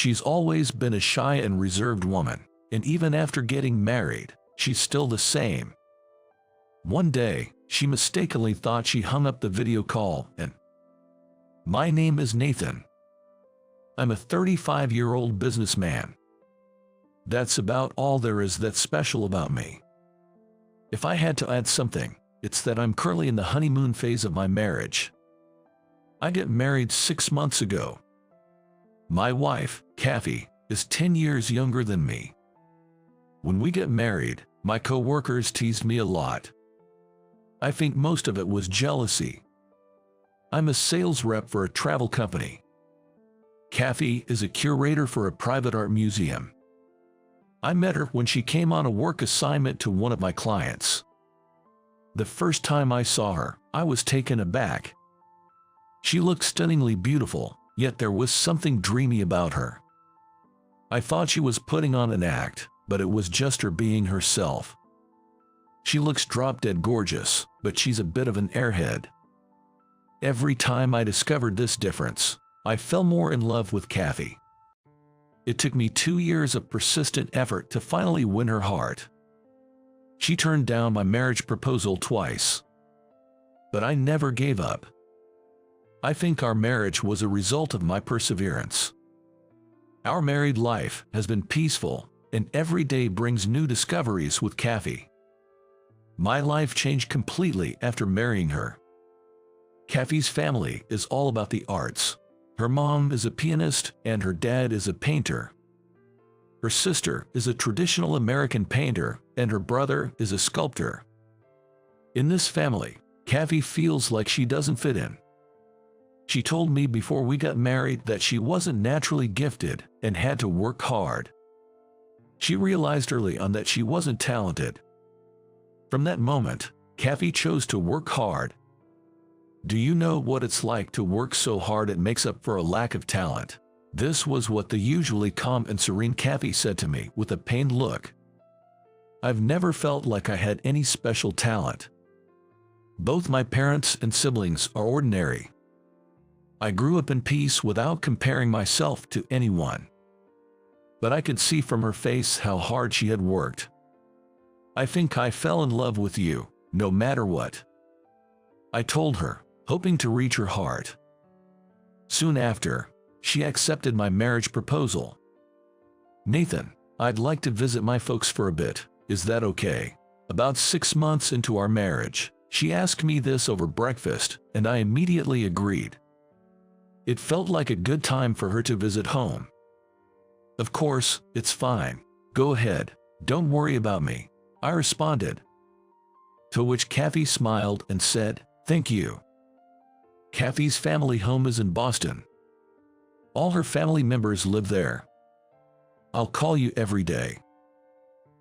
She's always been a shy and reserved woman, and even after getting married, she's still the same. One day, she mistakenly thought she hung up the video call and, "My name is Nathan. I'm a 35-year-old businessman. That's about all there is that's special about me. If I had to add something, it's that I'm currently in the honeymoon phase of my marriage. I got married 6 months ago. My wife, Kathy, is 10 years younger than me. When we got married, my co-workers teased me a lot. I think most of it was jealousy. I'm a sales rep for a travel company. Kathy is a curator for a private art museum. I met her when she came on a work assignment to one of my clients. The first time I saw her, I was taken aback. She looked stunningly beautiful, yet there was something dreamy about her. I thought she was putting on an act, but it was just her being herself. She looks drop-dead gorgeous, but she's a bit of an airhead. Every time I discovered this difference, I fell more in love with Kathy. It took me 2 years of persistent effort to finally win her heart. She turned down my marriage proposal twice. But I never gave up. I think our marriage was a result of my perseverance. Our married life has been peaceful, and every day brings new discoveries with Kathy. My life changed completely after marrying her. Kathy's family is all about the arts. Her mom is a pianist and her dad is a painter. Her sister is a traditional American painter and her brother is a sculptor. In this family, Kathy feels like she doesn't fit in. She told me before we got married that she wasn't naturally gifted and had to work hard. She realized early on that she wasn't talented. From that moment, Kathy chose to work hard. Do you know what it's like to work so hard it makes up for a lack of talent? This was what the usually calm and serene Kathy said to me with a pained look. I've never felt like I had any special talent. Both my parents and siblings are ordinary. I grew up in peace without comparing myself to anyone. But I could see from her face how hard she had worked. I think I fell in love with you, no matter what. I told her, hoping to reach her heart. Soon after, she accepted my marriage proposal. Nathan, I'd like to visit my folks for a bit, is that okay? About 6 months into our marriage, she asked me this over breakfast, and I immediately agreed. It felt like a good time for her to visit home. Of course, it's fine. Go ahead, don't worry about me, I responded. To which Kathy smiled and said, thank you. Kathy's family home is in Boston. All her family members live there. I'll call you every day,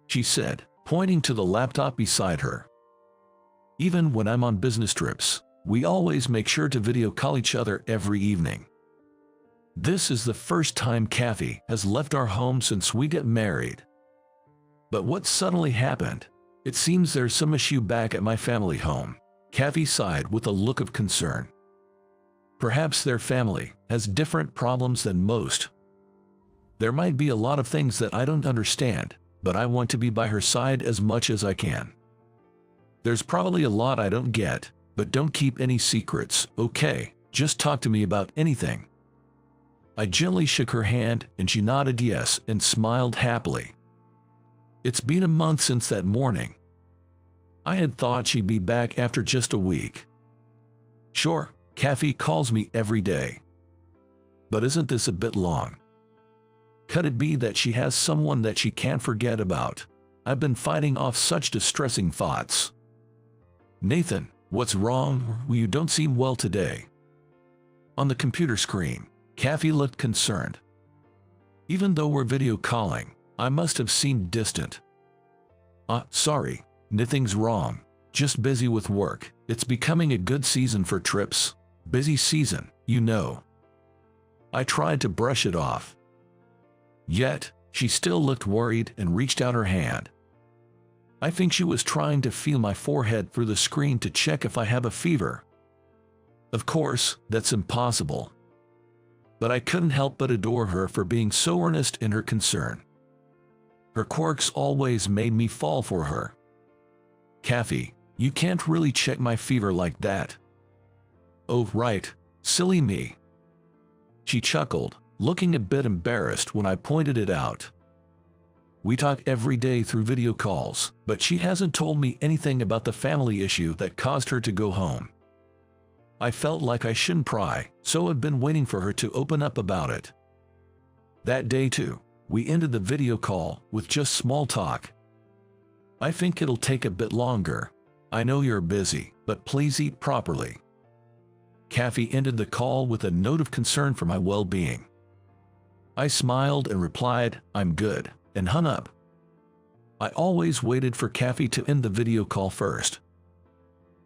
she said, pointing to the laptop beside her. Even when I'm on business trips, we always make sure to video call each other every evening. This is the first time Kathy has left our home since we got married. But what suddenly happened? It seems there's some issue back at my family home. Kathy sighed with a look of concern. Perhaps their family has different problems than most. There might be a lot of things that I don't understand, but I want to be by her side as much as I can. There's probably a lot I don't get, but don't keep any secrets, okay? Just talk to me about anything. I gently shook her hand and she nodded yes and smiled happily. It's been a month since that morning. I had thought she'd be back after just a week. Sure, Kathy calls me every day. But isn't this a bit long? Could it be that she has someone that she can't forget about? I've been fighting off such distressing thoughts. Nathan, what's wrong? You don't seem well today. On the computer screen, Kathy looked concerned. Even though we're video calling, I must have seemed distant. Sorry, nothing's wrong. Just busy with work. It's becoming a good season for trips. Busy season, you know. I tried to brush it off. Yet, she still looked worried and reached out her hand. I think she was trying to feel my forehead through the screen to check if I have a fever. Of course, that's impossible. but I couldn't help but adore her for being so earnest in her concern. Her quirks always made me fall for her. "Kathy, you can't really check my fever like that." "Oh, right, silly me." She chuckled, looking a bit embarrassed when I pointed it out. We talk every day through video calls, but she hasn't told me anything about the family issue that caused her to go home. I felt like I shouldn't pry, so I've been waiting for her to open up about it. That day too, we ended the video call with just small talk. "I think it'll take a bit longer. I know you're busy, but please eat properly." Kathy ended the call with a note of concern for my well-being. I smiled and replied, "I'm good," and hung up. I always waited for Kathy to end the video call first.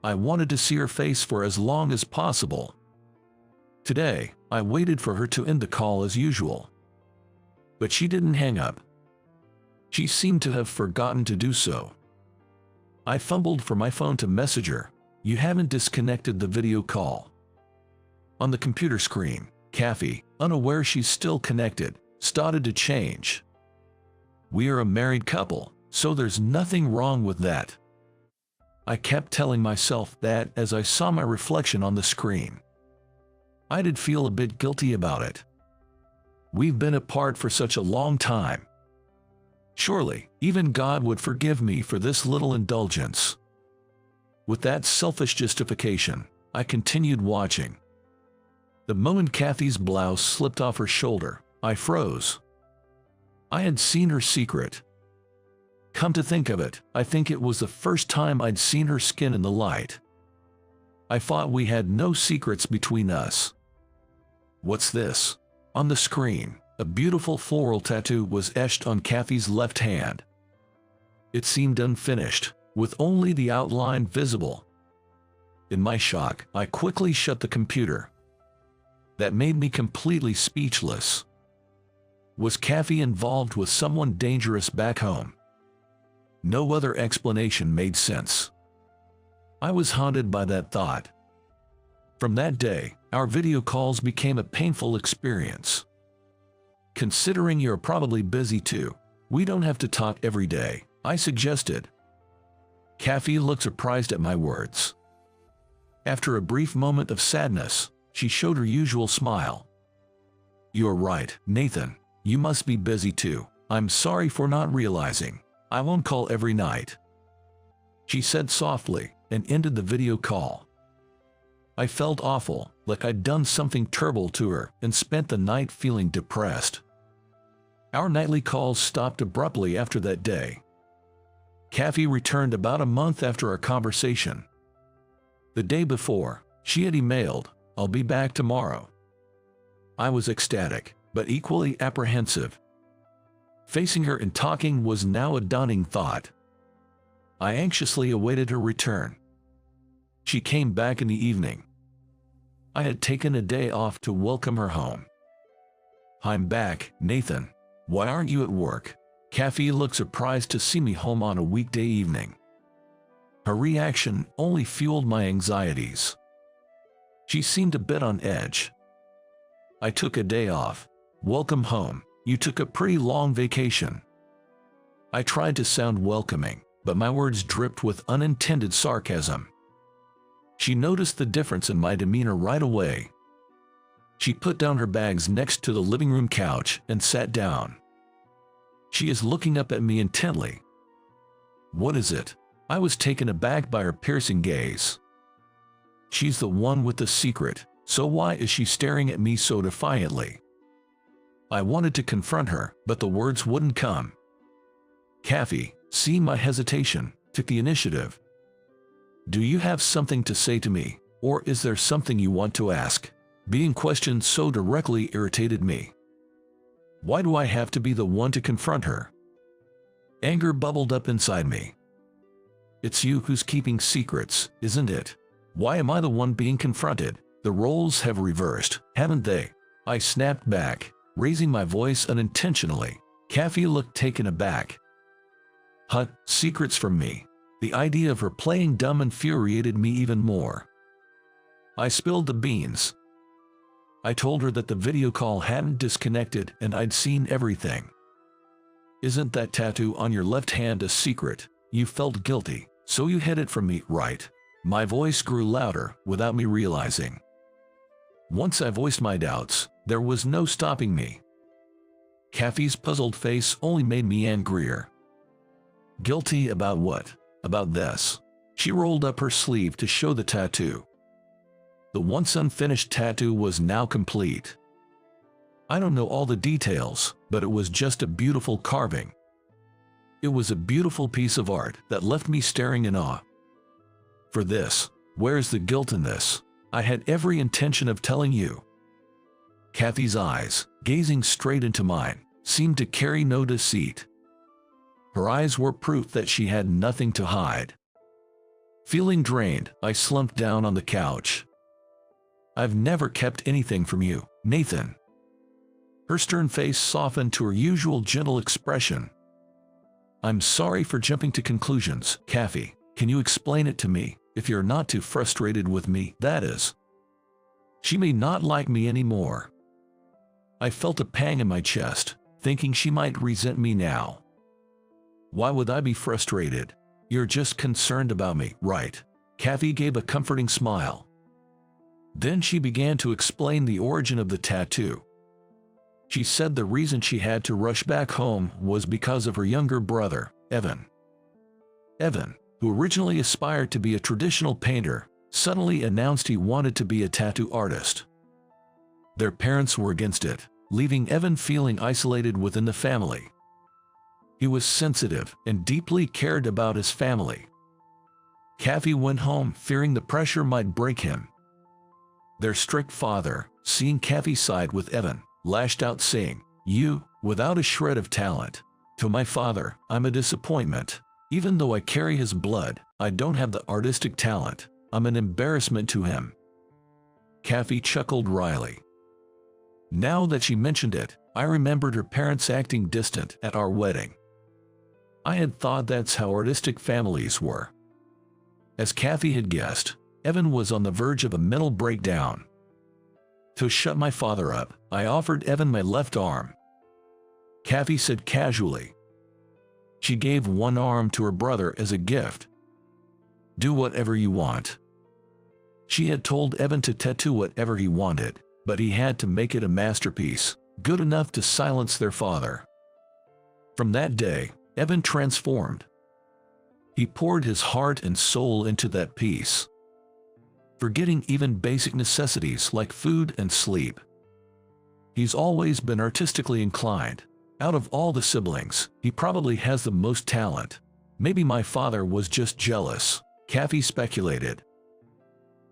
I wanted to see her face for as long as possible. Today, I waited for her to end the call as usual. But she didn't hang up. She seemed to have forgotten to do so. I fumbled for my phone to message her, "You haven't disconnected the video call." On the computer screen, Kathy, unaware she's still connected, started to change. "We are a married couple, so there's nothing wrong with that." I kept telling myself that as I saw my reflection on the screen. I did feel a bit guilty about it. We've been apart for such a long time. Surely, even God would forgive me for this little indulgence. With that selfish justification, I continued watching. The moment Kathy's blouse slipped off her shoulder, I froze. I had seen her secret. Come to think of it, I think it was the first time I'd seen her skin in the light. I thought we had no secrets between us. What's this? On the screen, a beautiful floral tattoo was etched on Kathy's left hand. It seemed unfinished, with only the outline visible. In my shock, I quickly shut the computer. That made me completely speechless. Was Kathy involved with someone dangerous back home? No other explanation made sense. I was haunted by that thought. From that day, our video calls became a painful experience. "Considering you're probably busy too, we don't have to talk every day," I suggested. Kathy looked surprised at my words. After a brief moment of sadness, she showed her usual smile. "You're right, Nathan. You must be busy too. I'm sorry for not realizing. I won't call every night," she said softly, and ended the video call. I felt awful, like I'd done something terrible to her, and spent the night feeling depressed. Our nightly calls stopped abruptly after that day. Kathy returned about a month after our conversation. The day before, she had emailed, "I'll be back tomorrow." I was ecstatic, but equally apprehensive. Facing her and talking was now a daunting thought. I anxiously awaited her return. She came back in the evening. I had taken a day off to welcome her home. "I'm back, Nathan. Why aren't you at work?" Kathy looked surprised to see me home on a weekday evening. Her reaction only fueled my anxieties. She seemed a bit on edge. "I took a day off. Welcome home. You took a pretty long vacation." I tried to sound welcoming, but my words dripped with unintended sarcasm. She noticed the difference in my demeanor right away. She put down her bags next to the living room couch and sat down. She is looking up at me intently. "What is it?" I was taken aback by her piercing gaze. She's the one with the secret, so why is she staring at me so defiantly? I wanted to confront her, but the words wouldn't come. Kathy, seeing my hesitation, took the initiative. "Do you have something to say to me, or is there something you want to ask?" Being questioned so directly irritated me. Why do I have to be the one to confront her? Anger bubbled up inside me. It's you who's keeping secrets, isn't it? Why am I the one being confronted? The roles have reversed, haven't they? I snapped back, raising my voice unintentionally. Kathy looked taken aback. "Huh, secrets from me?" The idea of her playing dumb infuriated me even more. I spilled the beans. I told her that the video call hadn't disconnected and I'd seen everything. Isn't that tattoo on your left hand a secret? You felt guilty, so you hid it from me, right? My voice grew louder without me realizing. Once I voiced my doubts, there was no stopping me. Kathy's puzzled face only made me angrier. Guilty about what? About this. She rolled up her sleeve to show the tattoo. The once unfinished tattoo was now complete. I don't know all the details, but it was just a beautiful carving. It was a beautiful piece of art that left me staring in awe. For this, where's the guilt in this? I had every intention of telling you. Kathy's eyes, gazing straight into mine, seemed to carry no deceit. Her eyes were proof that she had nothing to hide. Feeling drained, I slumped down on the couch. I've never kept anything from you, Nathan. Her stern face softened to her usual gentle expression. I'm sorry for jumping to conclusions, Kathy. Can you explain it to me, if you're not too frustrated with me, that is? She may not like me anymore. I felt a pang in my chest, thinking she might resent me now. Why would I be frustrated? You're just concerned about me, right? Kathy gave a comforting smile. Then she began to explain the origin of the tattoo. She said the reason she had to rush back home was because of her younger brother, Evan. Evan, who originally aspired to be a traditional painter, suddenly announced he wanted to be a tattoo artist. Their parents were against it, leaving Evan feeling isolated within the family. He was sensitive and deeply cared about his family. Kathy went home fearing the pressure might break him. Their strict father, seeing Kathy side with Evan, lashed out saying, "You, without a shred of talent. To my father, I'm a disappointment. Even though I carry his blood, I don't have the artistic talent. I'm an embarrassment to him." Kathy chuckled wryly. Now that she mentioned it, I remembered her parents acting distant at our wedding. I had thought that's how artistic families were. As Kathy had guessed, Evan was on the verge of a mental breakdown. To shut my father up, I offered Evan my left arm. Kathy said casually. She gave one arm to her brother as a gift. Do whatever you want. She had told Evan to tattoo whatever he wanted, but he had to make it a masterpiece, good enough to silence their father. From that day, Evan transformed. He poured his heart and soul into that piece, forgetting even basic necessities like food and sleep. He's always been artistically inclined. Out of all the siblings, he probably has the most talent. Maybe my father was just jealous, Kathy speculated.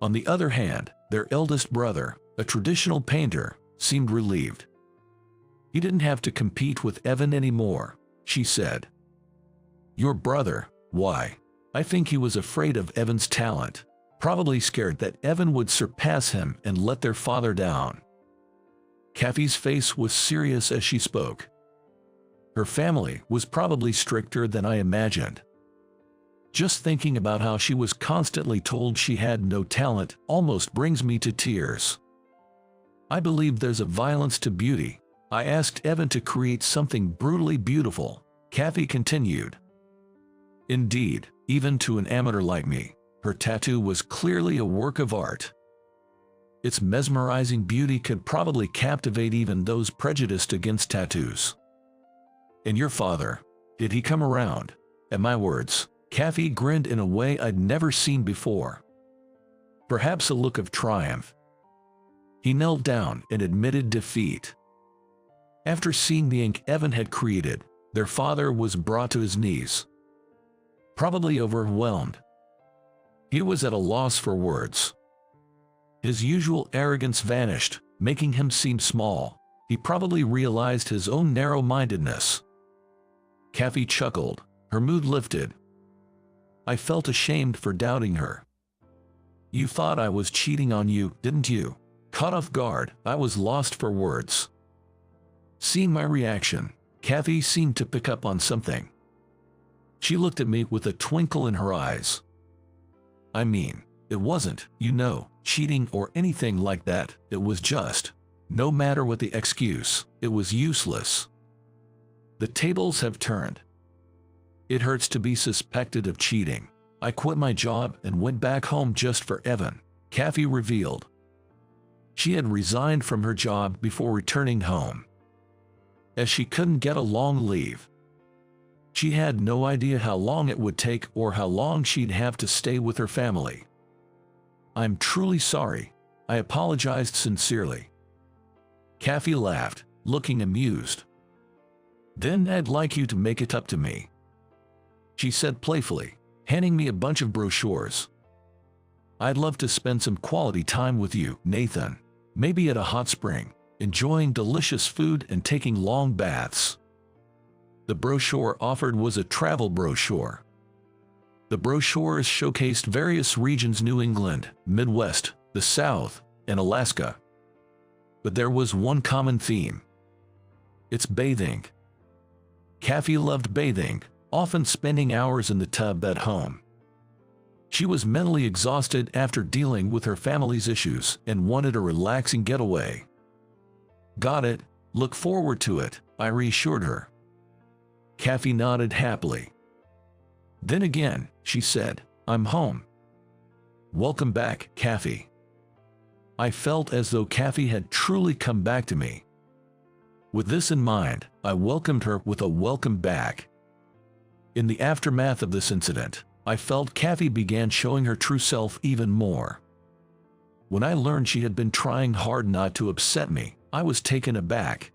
On the other hand, their eldest brother, a traditional painter, seemed relieved. He didn't have to compete with Evan anymore, she said. Your brother, why? I think he was afraid of Evan's talent, probably scared that Evan would surpass him and let their father down. Kathy's face was serious as she spoke. Her family was probably stricter than I imagined. Just thinking about how she was constantly told she had no talent almost brings me to tears. I believe there's a violence to beauty. I asked Evan to create something brutally beautiful, Kathy continued. Indeed, even to an amateur like me, her tattoo was clearly a work of art. Its mesmerizing beauty could probably captivate even those prejudiced against tattoos. And your father, did he come around? At my words, Kathy grinned in a way I'd never seen before. Perhaps a look of triumph. He knelt down and admitted defeat. After seeing the ink Evan had created, their father was brought to his knees, probably overwhelmed. He was at a loss for words. His usual arrogance vanished, making him seem small. He probably realized his own narrow-mindedness. Kathy chuckled, her mood lifted. I felt ashamed for doubting her. You thought I was cheating on you, didn't you? Caught off guard, I was lost for words. Seeing my reaction, Kathy seemed to pick up on something. She looked at me with a twinkle in her eyes. I mean, it wasn't, cheating or anything like that. It was just, No matter what the excuse, it was useless. The tables have turned. It hurts to be suspected of cheating. I quit my job and went back home just for Evan, Kathy revealed. She had resigned from her job before returning home, as she couldn't get a long leave. She had no idea how long it would take or how long she'd have to stay with her family. I'm truly sorry. I apologized sincerely. Kathy laughed, looking amused. Then I'd like you to make it up to me, she said playfully, handing me a bunch of brochures. I'd love to spend some quality time with you, Nathan. Maybe at a hot spring, enjoying delicious food and taking long baths. The brochure offered was a travel brochure. The brochures showcased various regions: New England, Midwest, the South, and Alaska. But there was one common theme. It's bathing. Kathy loved bathing, often spending hours in the tub at home. She was mentally exhausted after dealing with her family's issues and wanted a relaxing getaway. Got it, look forward to it, I reassured her. Kathy nodded happily. Then again, she said, I'm home. Welcome back, Kathy. I felt as though Kathy had truly come back to me. With this in mind, I welcomed her with a welcome back. In the aftermath of this incident, I felt Kathy began showing her true self even more. When I learned she had been trying hard not to upset me, I was taken aback.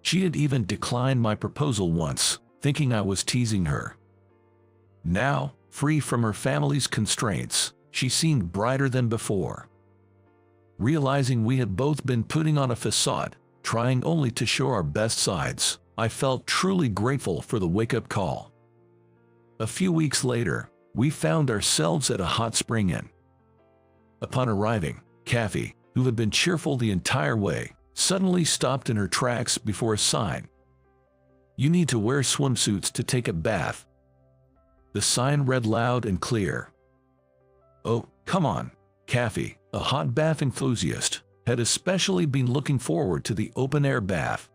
She had even declined my proposal once, thinking I was teasing her. Now, free from her family's constraints, she seemed brighter than before. Realizing we had both been putting on a facade, trying only to show our best sides, I felt truly grateful for the wake-up call. A few weeks later, we found ourselves at a hot spring inn. Upon arriving, Kathy, who had been cheerful the entire way, suddenly stopped in her tracks before a sign. You need to wear swimsuits to take a bath. The sign read loud and clear. Oh, come on. Kathy, a hot bath enthusiast, had especially been looking forward to the open-air bath.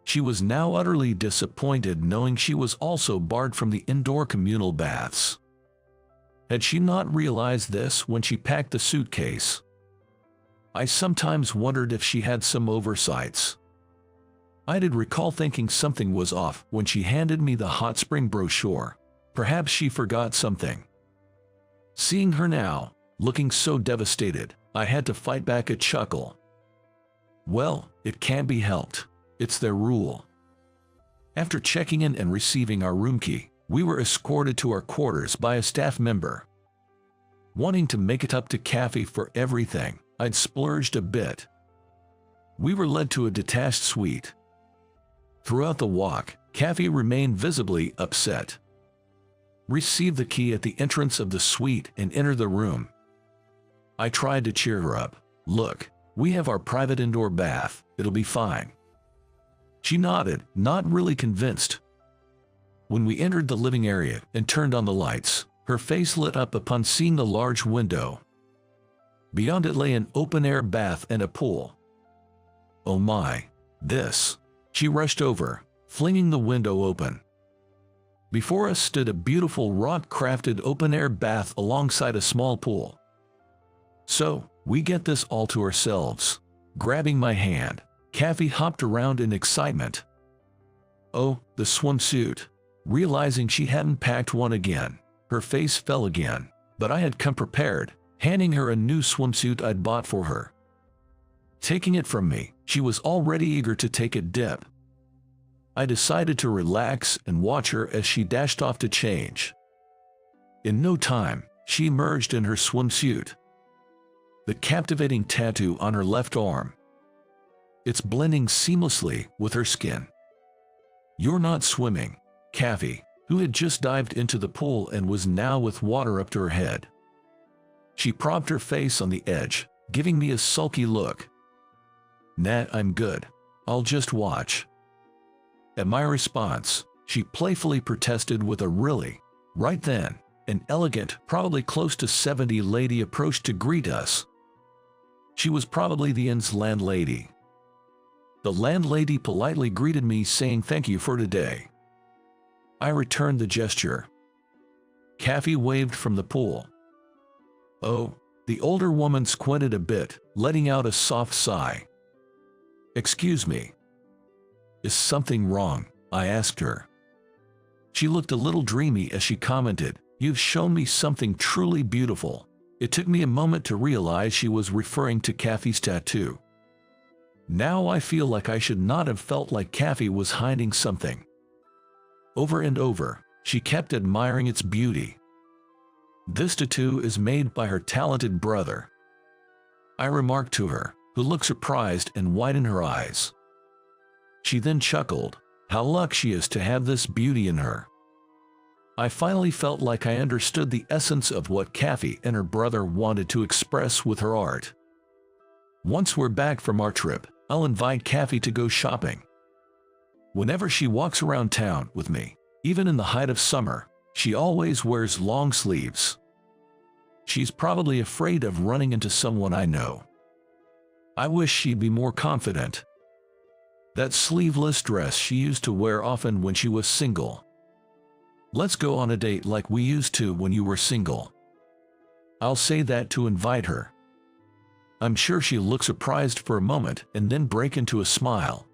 She was now utterly disappointed knowing she was also barred from the indoor communal baths. Had she not realized this when she packed the suitcase? I sometimes wondered if she had some oversights. I did recall thinking something was off when she handed me the hot spring brochure. Perhaps she forgot something. Seeing her now, looking so devastated, I had to fight back a chuckle. Well, it can't be helped. It's their rule. After checking in and receiving our room key, we were escorted to our quarters by a staff member. Wanting to make it up to Kathy for everything, I'd splurged a bit. We were led to a detached suite. Throughout the walk, Kathy remained visibly upset. Received the key at the entrance of the suite and entered the room. I tried to cheer her up. Look, we have our private indoor bath. It'll be fine. She nodded, not really convinced. When we entered the living area and turned on the lights, her face lit up upon seeing the large window. Beyond it lay an open-air bath and a pool. Oh my, this! She rushed over, flinging the window open. Before us stood a beautiful rock-crafted open-air bath alongside a small pool. So, we get this all to ourselves. Grabbing my hand, Kathy hopped around in excitement. Oh, the swimsuit. Realizing she hadn't packed one again, her face fell again, but I had come prepared, handing her a new swimsuit I'd bought for her. Taking it from me, she was already eager to take a dip. I decided to relax and watch her as she dashed off to change. In no time, she emerged in her swimsuit. The captivating tattoo on her left arm. It's blending seamlessly with her skin. You're not swimming, Kathy, who had just dived into the pool and was now with water up to her head. She propped her face on the edge, giving me a sulky look. Nah, I'm good. I'll just watch. At my response, she playfully protested with a really. Right then, an elegant, probably close to 70 lady approached to greet us. She was probably the inn's landlady. The landlady politely greeted me, saying thank you for today. I returned the gesture. Kathy waved from the pool. Oh, the older woman squinted a bit, letting out a soft sigh. Excuse me. Is something wrong? I asked her. She looked a little dreamy as she commented, "You've shown me something truly beautiful." It took me a moment to realize she was referring to Kathy's tattoo. Now I feel like I should not have felt like Kathy was hiding something. Over and over, she kept admiring its beauty. This tattoo is made by her talented brother, I remarked to her, who looked surprised and widened her eyes. She then chuckled. How lucky she is to have this beauty in her. I finally felt like I understood the essence of what Kathy and her brother wanted to express with her art. Once we're back from our trip, I'll invite Kathy to go shopping. Whenever she walks around town with me, even in the height of summer, she always wears long sleeves. She's probably afraid of running into someone I know. I wish she'd be more confident. That sleeveless dress she used to wear often when she was single. Let's go on a date like we used to when you were single. I'll say that to invite her. I'm sure she'll look surprised for a moment and then break into a smile.